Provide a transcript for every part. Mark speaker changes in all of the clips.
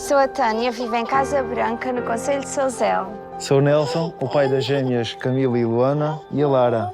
Speaker 1: Sou a Tânia, vivo em Casa Branca, no concelho de Sousel.
Speaker 2: Sou o Nelson, o pai das gêmeas Camila e Luana e a Lara.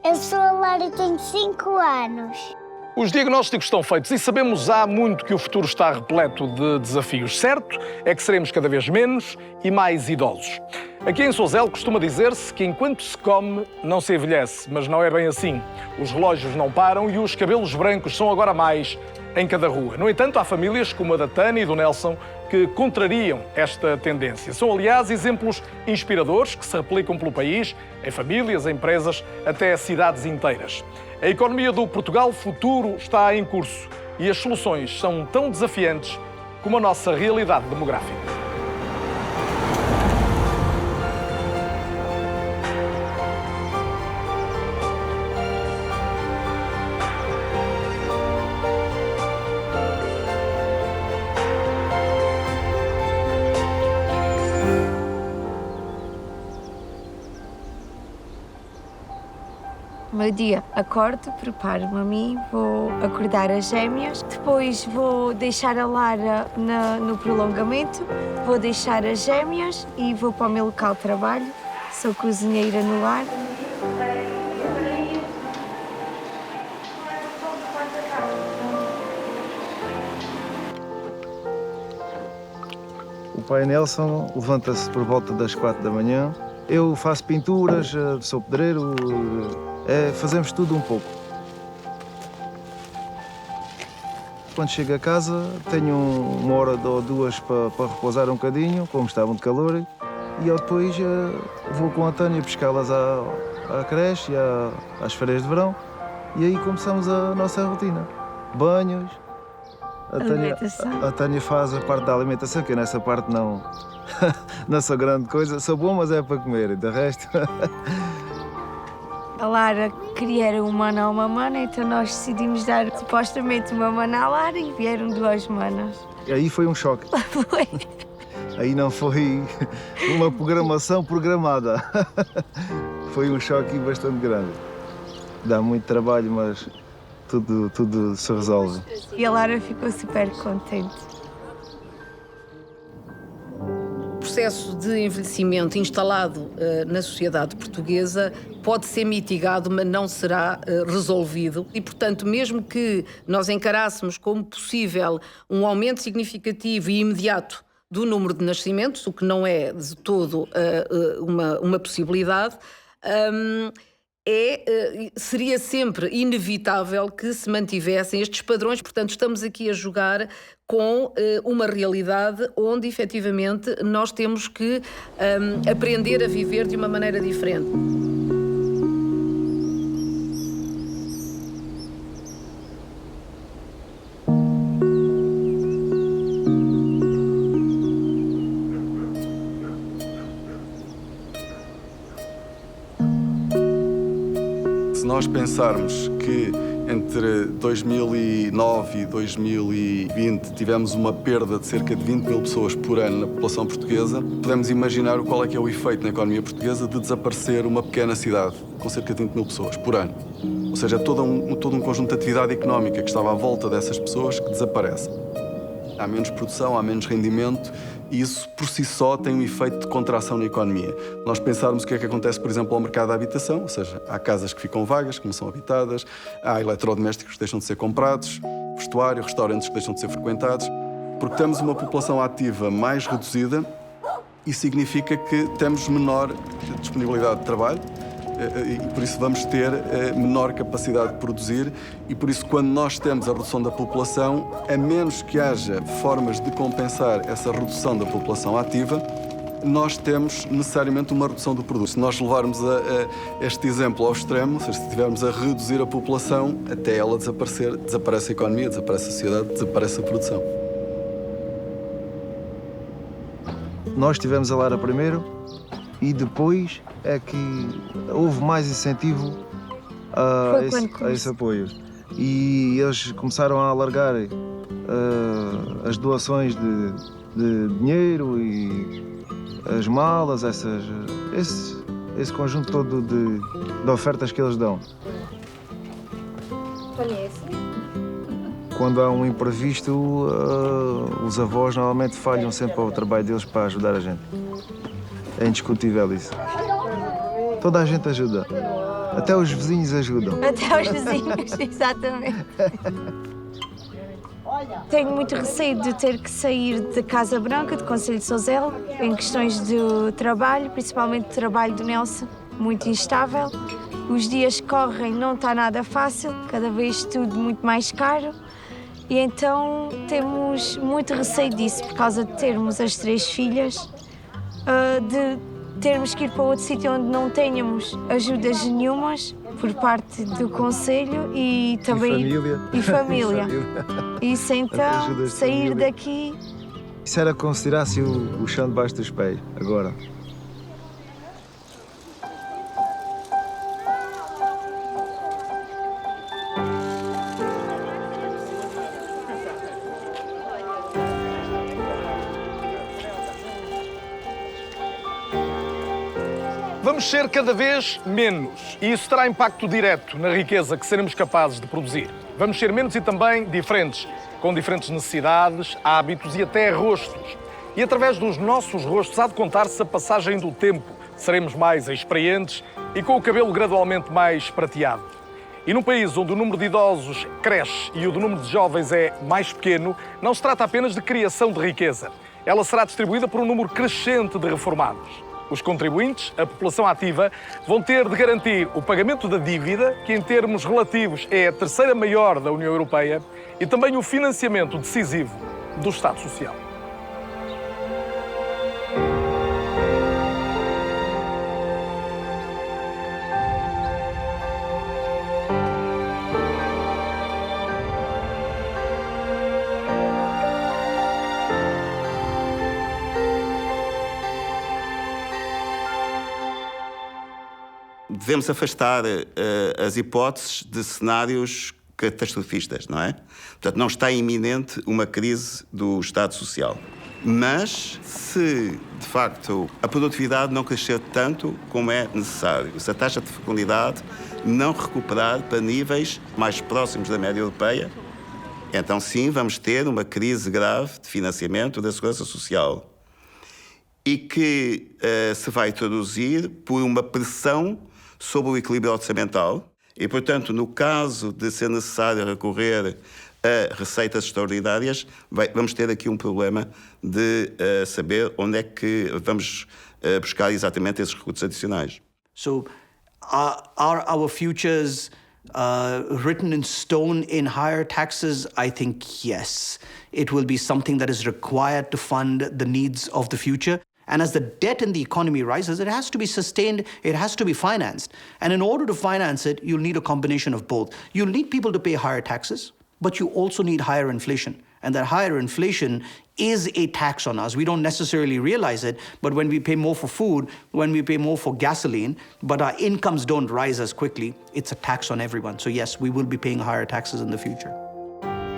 Speaker 3: Eu sou a Lara e tenho 5 anos.
Speaker 4: Os diagnósticos estão feitos e sabemos há muito que o futuro está repleto de desafios. Certo é que seremos cada vez menos e mais idosos. Aqui em Sousel costuma dizer-se que enquanto se come, não se envelhece, mas não é bem assim. Os relógios não param e os cabelos brancos são agora mais em cada rua. No entanto, há famílias como a da Tânia e do Nelson que contrariam esta tendência. São, aliás, exemplos inspiradores que se replicam pelo país, em famílias, empresas, até cidades inteiras. A economia do Portugal futuro está em curso e as soluções são tão desafiantes como a nossa realidade demográfica.
Speaker 1: Meu dia, acordo, preparo-me a mim, vou acordar as gêmeas, depois vou deixar a Lara no prolongamento, vou deixar as gêmeas e vou para o meu local de trabalho. Sou cozinheira no lar.
Speaker 2: O pai Nelson levanta-se por volta das 4 da manhã. Eu faço pinturas, sou pedreiro, fazemos tudo um pouco. Quando chego a casa, tenho 1 ou 2 para repousar um bocadinho, como está muito calor, e eu depois vou com a Tânia pescá-las à creche e às férias de verão, e aí começamos a nossa rotina. Banhos, a Tânia faz a parte da alimentação, que eu nessa parte não, não sou grande coisa, sou bom, mas é para comer, de resto...
Speaker 1: A Lara queria uma mana a uma mana, então nós decidimos dar supostamente uma mana à Lara e vieram 2 manas.
Speaker 2: E aí foi um choque.
Speaker 1: Foi.
Speaker 2: Aí não foi uma programação programada. Foi um choque bastante grande. Dá muito trabalho, mas tudo se resolve.
Speaker 1: E a Lara ficou super contente.
Speaker 5: O processo de envelhecimento instalado na sociedade portuguesa pode ser mitigado, mas não será resolvido. E, portanto, mesmo que nós encarássemos como possível um aumento significativo e imediato do número de nascimentos, o que não é de todo uma possibilidade, seria sempre inevitável que se mantivessem estes padrões. Portanto, estamos aqui a jogar com uma realidade onde, efetivamente, nós temos que aprender a viver de uma maneira diferente.
Speaker 6: Se nós pensarmos que entre 2009 e 2020 tivemos uma perda de cerca de 20 mil pessoas por ano na população portuguesa, podemos imaginar qual é que é o efeito na economia portuguesa de desaparecer uma pequena cidade com cerca de 20 mil pessoas por ano. Ou seja, todo um conjunto de atividade económica que estava à volta dessas pessoas que desaparece. Há menos produção, há menos rendimento e isso por si só tem um efeito de contração na economia. Nós pensarmos o que é que acontece, por exemplo, ao mercado da habitação, ou seja, há casas que ficam vagas, que não são habitadas, há eletrodomésticos que deixam de ser comprados, vestuário, restaurantes que deixam de ser frequentados, porque temos uma população ativa mais reduzida e significa que temos menor disponibilidade de trabalho, e por isso vamos ter menor capacidade de produzir e por isso quando nós temos a redução da população, a menos que haja formas de compensar essa redução da população ativa, nós temos necessariamente uma redução do produto. Se nós levarmos este exemplo ao extremo, ou seja, se estivermos a reduzir a população, até ela desaparecer, desaparece a economia, desaparece a sociedade, desaparece a produção.
Speaker 2: Nós tivemos a Lara primeiro e depois é que houve mais incentivo a esse apoio. E eles começaram a alargar as doações de dinheiro e as malas, esse conjunto todo de ofertas que eles dão. quando há um imprevisto, os avós normalmente falham sempre ao trabalho deles para ajudar a gente. É indiscutível isso. Toda a gente ajuda. Até os vizinhos ajudam.
Speaker 1: Até os vizinhos, exatamente. Tenho muito receio de ter que sair da Casa Branca, do Conselho de Sozel, em questões de trabalho, principalmente o trabalho do Nelson, muito instável. Os dias que correm, não está nada fácil, cada vez tudo muito mais caro. E então temos muito receio disso, por causa de termos as 3 filhas, de termos que ir para outro sítio onde não tenhamos ajudas nenhumas por parte do Conselho e também...
Speaker 2: E família.
Speaker 1: Isso então,
Speaker 2: Ajudas de
Speaker 1: sair
Speaker 2: família.
Speaker 1: daqui...
Speaker 2: Isso era considerar-se o chão debaixo dos pés, agora.
Speaker 4: Vamos ser cada vez menos e isso terá impacto direto na riqueza que seremos capazes de produzir. Vamos ser menos e também diferentes, com diferentes necessidades, hábitos e até rostos. E através dos nossos rostos há de contar-se a passagem do tempo. Seremos mais experientes e com o cabelo gradualmente mais prateado. E num país onde o número de idosos cresce e o do número de jovens é mais pequeno, não se trata apenas de criação de riqueza. Ela será distribuída por um número crescente de reformados. Os contribuintes, a população ativa, vão ter de garantir o pagamento da dívida, que em termos relativos é a 3ª maior da União Europeia, e também o financiamento decisivo do Estado Social.
Speaker 7: Devemos afastar as hipóteses de cenários catastrofistas, não é? Portanto, não está iminente uma crise do Estado Social. Mas, se, de facto, a produtividade não crescer tanto como é necessário, se a taxa de fecundidade não recuperar para níveis mais próximos da média europeia, então sim, vamos ter uma crise grave de financiamento da Segurança Social e que se vai traduzir por uma pressão sobre o equilíbrio orçamental e, portanto, no caso de ser necessário recorrer a receitas extraordinárias, vamos ter aqui um problema de saber onde é que vamos buscar exatamente esses recursos adicionais.
Speaker 8: So, are our futures written in stone in higher taxes? I think yes. It will be something that is required to fund the needs of the future. And as the debt in the economy rises, it has to be sustained, it has to be financed. And in order to finance it, you'll need a combination of both. You'll need people to pay higher taxes, but you also need higher inflation. And that higher inflation is a tax on us. We don't necessarily realize it, but when we pay more for food, when we pay more for gasoline, but our incomes don't rise as quickly, it's a tax on everyone. So yes, we will be paying higher taxes in the future.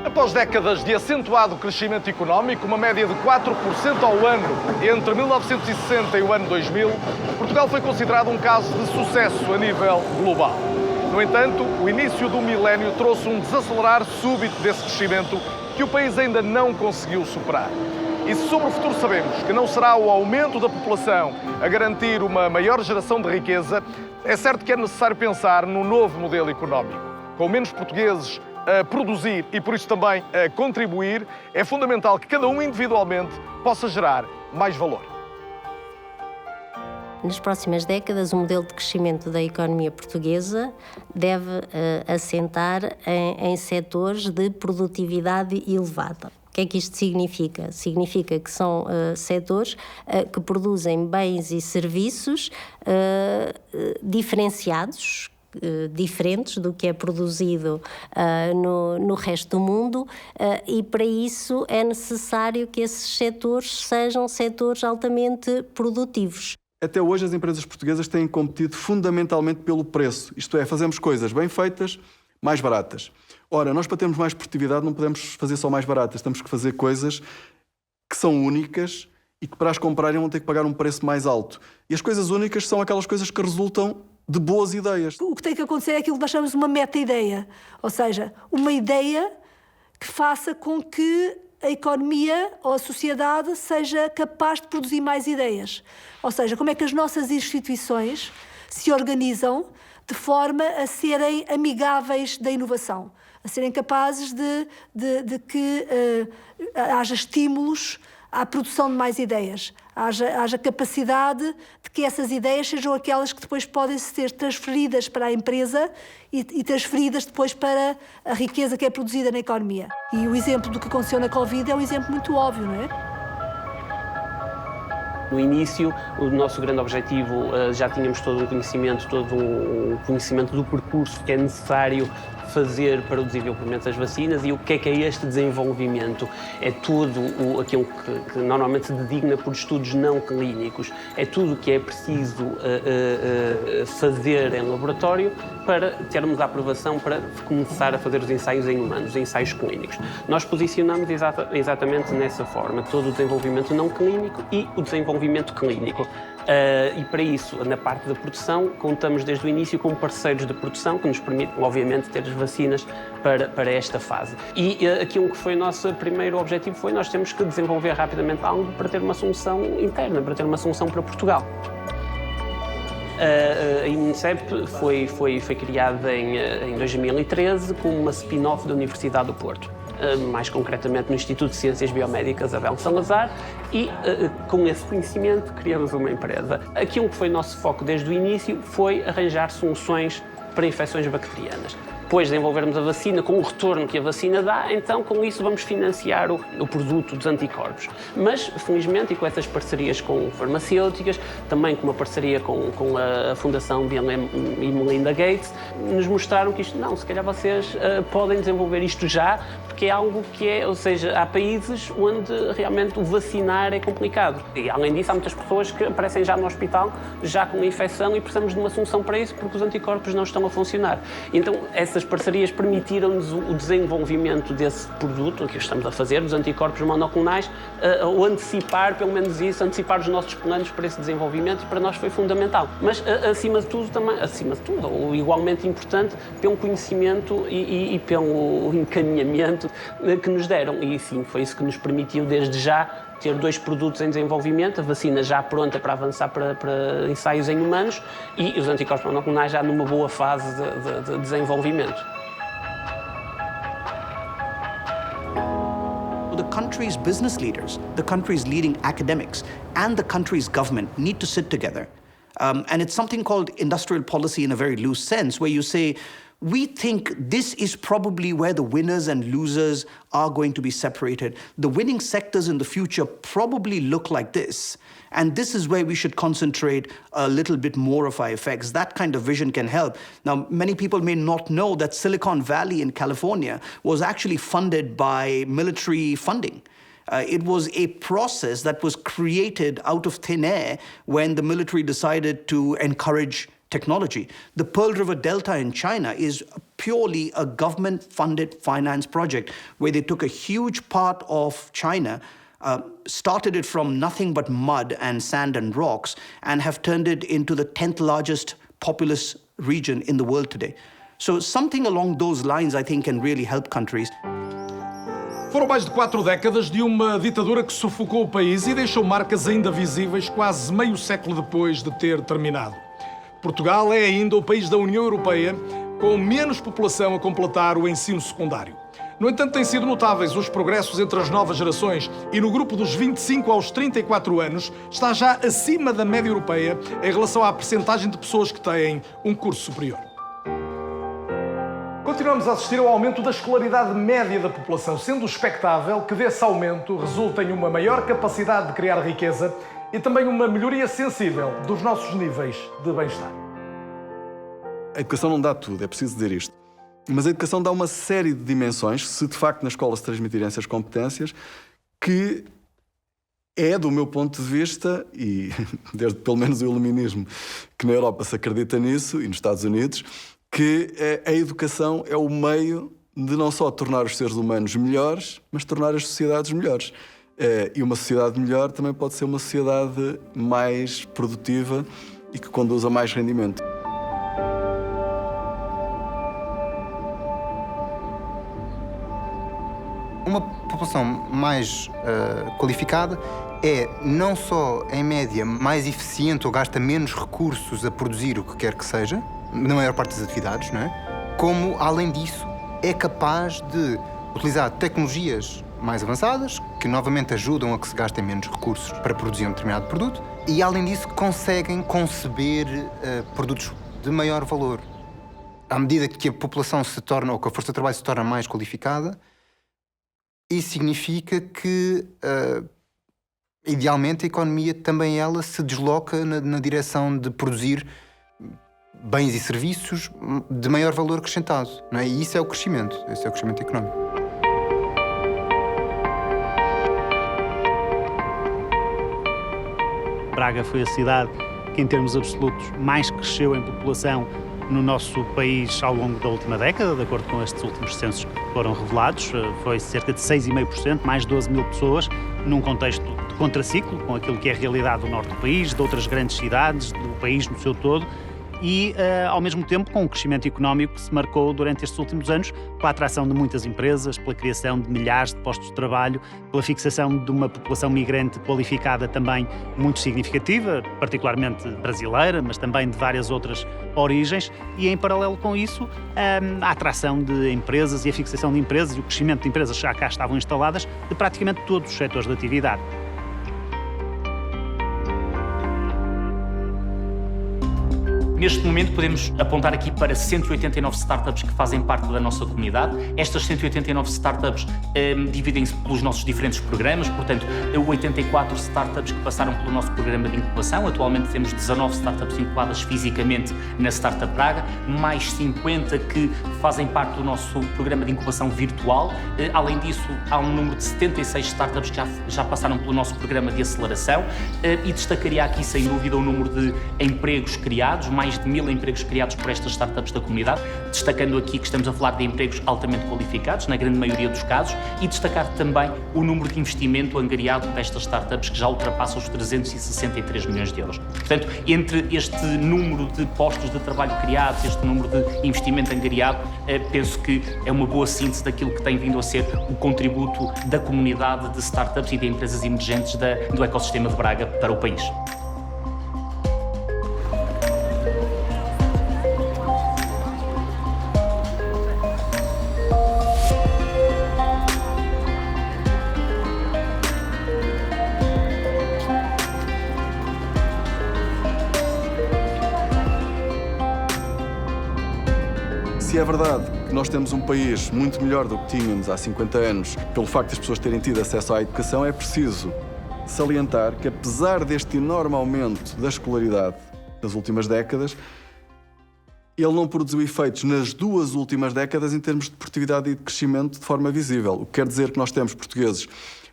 Speaker 4: Após décadas de acentuado crescimento económico, uma média de 4% ao ano entre 1960 e o ano 2000, Portugal foi considerado um caso de sucesso a nível global. No entanto, o início do milénio trouxe um desacelerar súbito desse crescimento que o país ainda não conseguiu superar. E se sobre o futuro sabemos que não será o aumento da população a garantir uma maior geração de riqueza, é certo que é necessário pensar num novo modelo económico. Com menos portugueses a produzir e, por isso, também a contribuir, é fundamental que cada um individualmente possa gerar mais valor.
Speaker 9: Nas próximas décadas, o modelo de crescimento da economia portuguesa deve assentar em setores de produtividade elevada. O que é que isto significa? Significa que são setores que produzem bens e serviços diferenciados, diferentes do que é produzido no resto do mundo e para isso é necessário que esses setores sejam setores altamente produtivos.
Speaker 6: Até hoje as empresas portuguesas têm competido fundamentalmente pelo preço, isto é, fazemos coisas bem feitas, mais baratas. Ora, nós para termos mais produtividade não podemos fazer só mais baratas, temos que fazer coisas que são únicas e que para as comprarem vão ter que pagar um preço mais alto. E as coisas únicas são aquelas coisas que resultam de boas ideias.
Speaker 10: O que tem que acontecer é aquilo que nós chamamos de uma meta-ideia. Ou seja, uma ideia que faça com que a economia ou a sociedade seja capaz de produzir mais ideias. Ou seja, como é que as nossas instituições se organizam de forma a serem amigáveis da inovação, a serem capazes de que haja estímulos à produção de mais ideias, haja capacidade de que essas ideias sejam aquelas que depois podem ser transferidas para a empresa e transferidas depois para a riqueza que é produzida na economia. E o exemplo do que aconteceu na Covid é um exemplo muito óbvio, não é?
Speaker 11: No início, o nosso grande objetivo, já tínhamos todo um conhecimento do percurso que é necessário fazer para o desenvolvimento das vacinas e o que é este desenvolvimento. É tudo aquilo que normalmente se designa por estudos não clínicos. É tudo o que é preciso fazer em laboratório para termos a aprovação para começar a fazer os ensaios em humanos, os ensaios clínicos. Nós posicionamos exatamente nessa forma, todo o desenvolvimento não clínico e o desenvolvimento clínico. E para isso, na parte da produção, contamos desde o início com parceiros de produção que nos permitem, obviamente, ter as vacinas para esta fase. E aquilo que foi o nosso primeiro objetivo foi nós temos que desenvolver rapidamente algo para ter uma solução interna, para ter uma solução para Portugal. A INSEP foi criada em 2013 como uma spin-off da Universidade do Porto. Mais concretamente no Instituto de Ciências Biomédicas Abel Salazar, e com esse conhecimento criamos uma empresa. Aquilo que foi o nosso foco desde o início foi arranjar soluções para infecções bacterianas. Depois de desenvolvermos a vacina, com o retorno que a vacina dá, então com isso vamos financiar o produto dos anticorpos. Mas, felizmente, e com essas parcerias com farmacêuticas, também com uma parceria com a Fundação Bill e Melinda Gates, nos mostraram que isto não, se calhar vocês podem desenvolver isto já, porque é algo que ou seja, há países onde realmente o vacinar é complicado. E, além disso, há muitas pessoas que aparecem já no hospital, já com a infecção, e precisamos de uma solução para isso, porque os anticorpos não estão a funcionar. Então, essas parcerias permitiram-nos o desenvolvimento desse produto que estamos a fazer, dos anticorpos monoclonais, ou antecipar, pelo menos isso, antecipar os nossos planos para esse desenvolvimento, e para nós foi fundamental. Mas, acima de tudo, ou igualmente importante, pelo conhecimento e pelo encaminhamento que nos deram. E sim, foi isso que nos permitiu, desde já, ter 2 produtos em desenvolvimento, a vacina já pronta para avançar para ensaios em humanos e os anticorpos monoclonais já numa boa fase de desenvolvimento.
Speaker 8: The country's business leaders, the country's leading academics, and the country's government need to sit together. And it's something called industrial policy in a very loose sense, where you say, we think this is probably where the winners and losers are going to be separated. The winning sectors in the future probably look like this. And this is where we should concentrate a little bit more of our effects. That kind of vision can help. Now, many people may not know that Silicon Valley in California was actually funded by military funding. It was a process that was created out of thin air when the military decided to encourage technology. The Pearl River Delta in China is purely a government-funded finance project where they took a huge part of China, started it from nothing but mud and sand and rocks, and have turned it into the 10th largest populous region in the world today. So something along those lines, I think, can really help countries.
Speaker 4: Foram mais de 4 décadas de uma ditadura que sufocou o país e deixou marcas ainda visíveis quase meio século depois de ter terminado. Portugal é ainda o país da União Europeia com menos população a completar o ensino secundário. No entanto, têm sido notáveis os progressos entre as novas gerações e no grupo dos 25 aos 34 anos está já acima da média europeia em relação à percentagem de pessoas que têm um curso superior. Continuamos a assistir ao aumento da escolaridade média da população, sendo expectável que desse aumento resulte em uma maior capacidade de criar riqueza e também uma melhoria sensível dos nossos níveis de bem-estar.
Speaker 6: A educação não dá tudo, é preciso dizer isto. Mas a educação dá uma série de dimensões, se de facto na escola se transmitirem essas competências, que é, do meu ponto de vista, e desde pelo menos o iluminismo, que na Europa se acredita nisso, e nos Estados Unidos, que a educação é o meio de não só tornar os seres humanos melhores, mas tornar as sociedades melhores. E uma sociedade melhor também pode ser uma sociedade mais produtiva e que conduza a mais rendimento.
Speaker 12: Uma população mais qualificada é não só, em média, mais eficiente ou gasta menos recursos a produzir o que quer que seja, na maior parte das atividades, não é? Como, além disso, é capaz de utilizar tecnologias mais avançadas, que novamente ajudam a que se gastem menos recursos para produzir um determinado produto, e, além disso, conseguem conceber produtos de maior valor. À medida que a população se torna, ou que a força de trabalho se torna mais qualificada, isso significa que, idealmente, a economia também ela se desloca na direção de produzir bens e serviços de maior valor acrescentado, não é? E isso é o crescimento, esse é o crescimento económico.
Speaker 13: Braga foi a cidade que, em termos absolutos, mais cresceu em população no nosso país ao longo da última década, de acordo com estes últimos censos que foram revelados. Foi cerca de 6,5%, mais 12 mil pessoas, num contexto de contraciclo, com aquilo que é a realidade do norte do país, de outras grandes cidades, do país no seu todo, e, ao mesmo tempo, com um crescimento económico que se marcou durante estes últimos anos pela atração de muitas empresas, pela criação de milhares de postos de trabalho, pela fixação de uma população migrante qualificada também muito significativa, particularmente brasileira, mas também de várias outras origens, e, em paralelo com isso, a atração de empresas e a fixação de empresas e o crescimento de empresas que já cá estavam instaladas de praticamente todos os setores de atividade.
Speaker 14: Neste momento podemos apontar aqui para 189 startups que fazem parte da nossa comunidade. Estas 189 startups dividem-se pelos nossos diferentes programas, portanto, 84 startups que passaram pelo nosso programa de incubação. Atualmente temos 19 startups incubadas fisicamente na Startup Braga, mais 50 que fazem parte do nosso programa de incubação virtual. Além disso, há um número de 76 startups que já passaram pelo nosso programa de aceleração, e destacaria aqui, sem dúvida, o número de empregos criados, mais de 1000 empregos criados por estas startups da comunidade, destacando aqui que estamos a falar de empregos altamente qualificados, na grande maioria dos casos, e destacar também o número de investimento angariado destas startups, que já ultrapassa os 363 milhões de euros. Portanto, entre este número de postos de trabalho criados, este número de investimento angariado, penso que é uma boa síntese daquilo que tem vindo a ser o contributo da comunidade de startups e de empresas emergentes do ecossistema de Braga para o país.
Speaker 6: Se é verdade que nós temos um país muito melhor do que tínhamos há 50 anos, pelo facto de as pessoas terem tido acesso à educação, é preciso salientar que, apesar deste enorme aumento da escolaridade nas últimas décadas, ele não produziu efeitos nas duas últimas décadas em termos de produtividade e de crescimento de forma visível. O que quer dizer que nós temos portugueses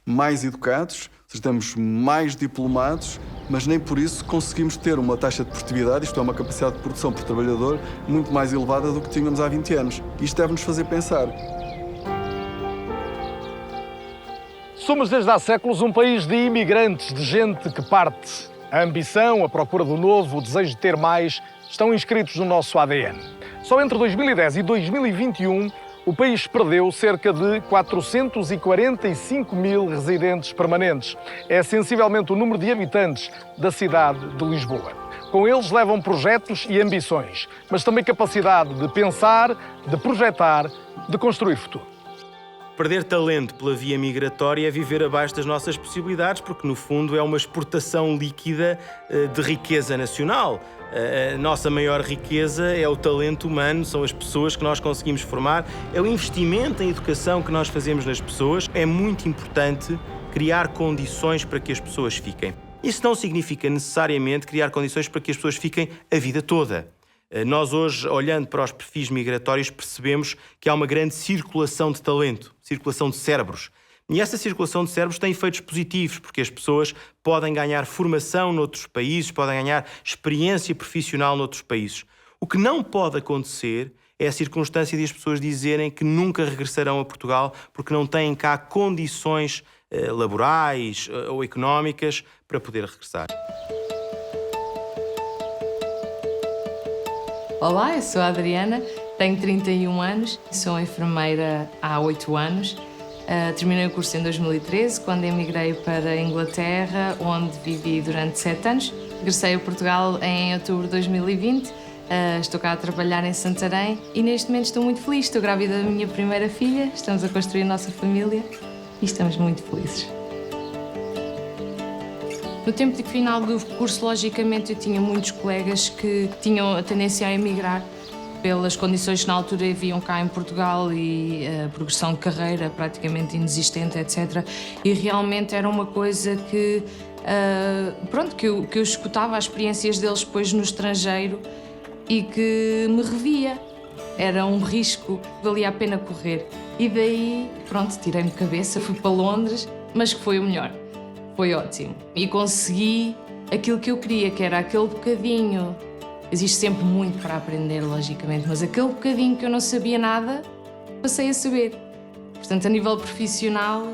Speaker 6: mais educados, ou seja, temos mais diplomados, mas nem por isso conseguimos ter uma taxa de produtividade, isto é, uma capacidade de produção por trabalhador, muito mais elevada do que tínhamos há 20 anos. Isto deve-nos fazer pensar.
Speaker 4: Somos desde há séculos um país de imigrantes, de gente que parte. A ambição, a procura do novo, o desejo de ter mais, estão inscritos no nosso ADN. Só entre 2010 e 2021, o país perdeu cerca de 445 mil residentes permanentes. É sensivelmente o número de habitantes da cidade de Lisboa. Com eles levam projetos e ambições, mas também capacidade de pensar, de projetar, de construir futuro.
Speaker 15: Perder talento pela via migratória é viver abaixo das nossas possibilidades, porque, no fundo, é uma exportação líquida de riqueza nacional. A nossa maior riqueza é o talento humano, são as pessoas que nós conseguimos formar, é o investimento em educação que nós fazemos nas pessoas. É muito importante criar condições para que as pessoas fiquem. Isso não significa necessariamente criar condições para que as pessoas fiquem a vida toda. Nós hoje, olhando para os perfis migratórios, percebemos que há uma grande circulação de talento, circulação de cérebros. E essa circulação de cérebros tem efeitos positivos, porque as pessoas podem ganhar formação noutros países, podem ganhar experiência profissional noutros países. O que não pode acontecer é a circunstância de as pessoas dizerem que nunca regressarão a Portugal porque não têm cá condições laborais ou económicas para poder regressar.
Speaker 16: Olá, eu sou a Adriana, tenho 31 anos, sou enfermeira há 8 anos Terminei o curso em 2013, quando emigrei para a Inglaterra, onde vivi durante 7 anos. Regressei a Portugal em outubro de 2020. Estou cá a trabalhar em Santarém e neste momento estou muito feliz. Estou grávida da minha primeira filha, estamos a construir a nossa família e estamos muito felizes. No tempo final do curso, logicamente, eu tinha muitos colegas que tinham a tendência a emigrar pelas condições que na altura haviam cá em Portugal e a progressão de carreira praticamente inexistente, etc. E realmente era uma coisa que, que eu escutava as experiências deles depois no estrangeiro e que me revia. Era um risco que valia a pena correr. E daí, tirei-me de cabeça, fui para Londres, mas que foi o melhor. Foi ótimo. E consegui aquilo que eu queria, que era aquele bocadinho. Existe sempre muito para aprender, logicamente, mas aquele bocadinho que eu não sabia nada, passei a saber. Portanto, a nível profissional,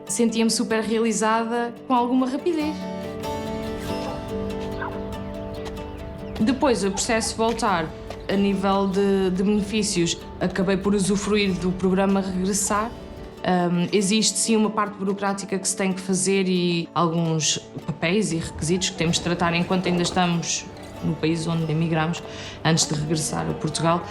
Speaker 16: sentia-me super realizada com alguma rapidez. Depois, o processo de voltar, a nível de benefícios, acabei por usufruir do programa Regressar. Existe sim uma parte burocrática que se tem que fazer e alguns papéis e requisitos que temos de tratar enquanto ainda estamos no país onde emigramos, antes de regressar a Portugal.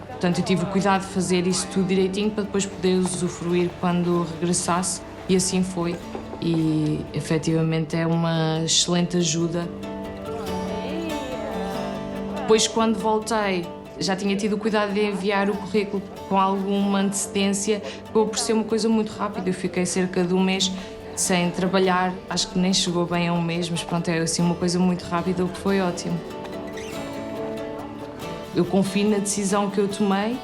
Speaker 16: Portanto, eu tive o cuidado de fazer isso tudo direitinho para depois poder usufruir quando regressasse, e assim foi. E efetivamente é uma excelente ajuda. Depois, quando voltei, já tinha tido o cuidado de enviar o currículo com alguma antecedência, acabou por ser uma coisa muito rápida. Eu fiquei cerca de um mês sem trabalhar, acho que nem chegou bem a um mês, mas é assim uma coisa muito rápida, o que foi ótimo. Eu confio na decisão que eu tomei,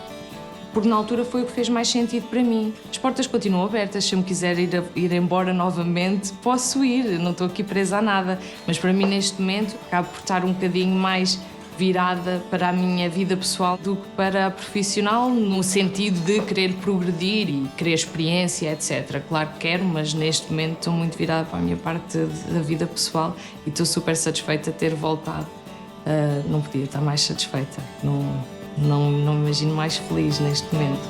Speaker 16: porque na altura foi o que fez mais sentido para mim. As portas continuam abertas, se eu me quiser ir embora novamente, posso ir, não estou aqui presa a nada. Mas para mim, neste momento, acabo por estar um bocadinho mais virada para a minha vida pessoal do que para a profissional, no sentido de querer progredir e querer experiência, etc. Claro que quero, mas neste momento estou muito virada para a minha parte da vida pessoal e estou super satisfeita de ter voltado. Não podia estar mais satisfeita, não me imagino mais feliz neste momento.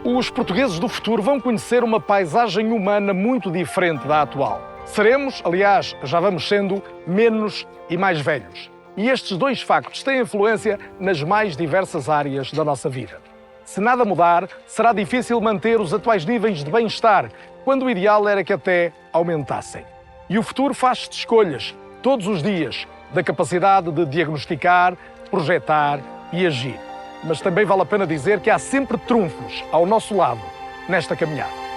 Speaker 4: Os portugueses do futuro vão conhecer uma paisagem humana muito diferente da atual. Seremos, aliás, já vamos sendo, menos e mais velhos. E estes dois factos têm influência nas mais diversas áreas da nossa vida. Se nada mudar, será difícil manter os atuais níveis de bem-estar, quando o ideal era que até aumentassem. E o futuro faz-se de escolhas, todos os dias, da capacidade de diagnosticar, projetar e agir. Mas também vale a pena dizer que há sempre trunfos ao nosso lado nesta caminhada.